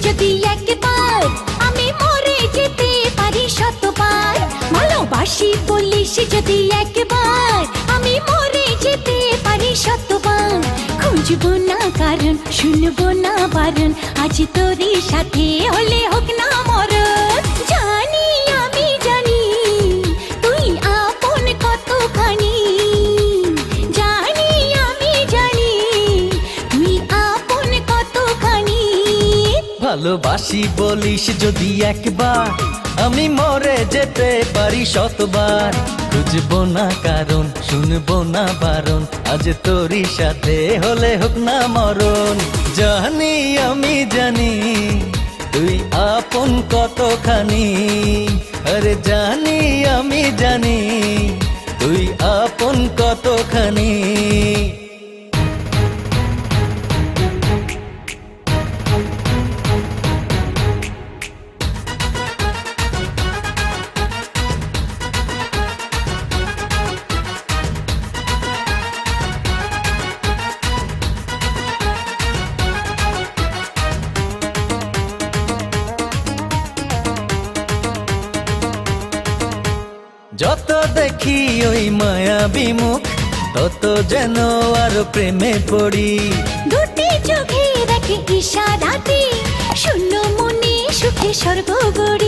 যদি একবার আমি মরে যেতে পারি শতবার। ভালোবাসি বলিস যদি একবার আমি মরে যেতে পারি শতবার। খুঁজবো না কারণ, শুনবো না বারণ, আজ তোরই সাথে হলে হোক না মরণ। জানি আমি জানি তুই আপন কতখানি, জানি আমি জানি তুই আপন কতখানি। ভালোবাসি বলিস যদি একবার আমি মরে যেতে পারি শতবার। খুঁজবো না কারণ, শুনবো না বারণ, আজ তোরই সাথে হলে হোক না মরণ। জানি আমি জানি তুই আপন কতখানি, আরে জানি আমি জানি তুই আপন কতখানি। যত দেখি ওই মায়াবী মুখ, তত যেন আরো প্রেমে পড়ি। দুটি চোখে রাখে ইশারাতে, শূন্য মনে সুখে স্বর্গ গড়ি।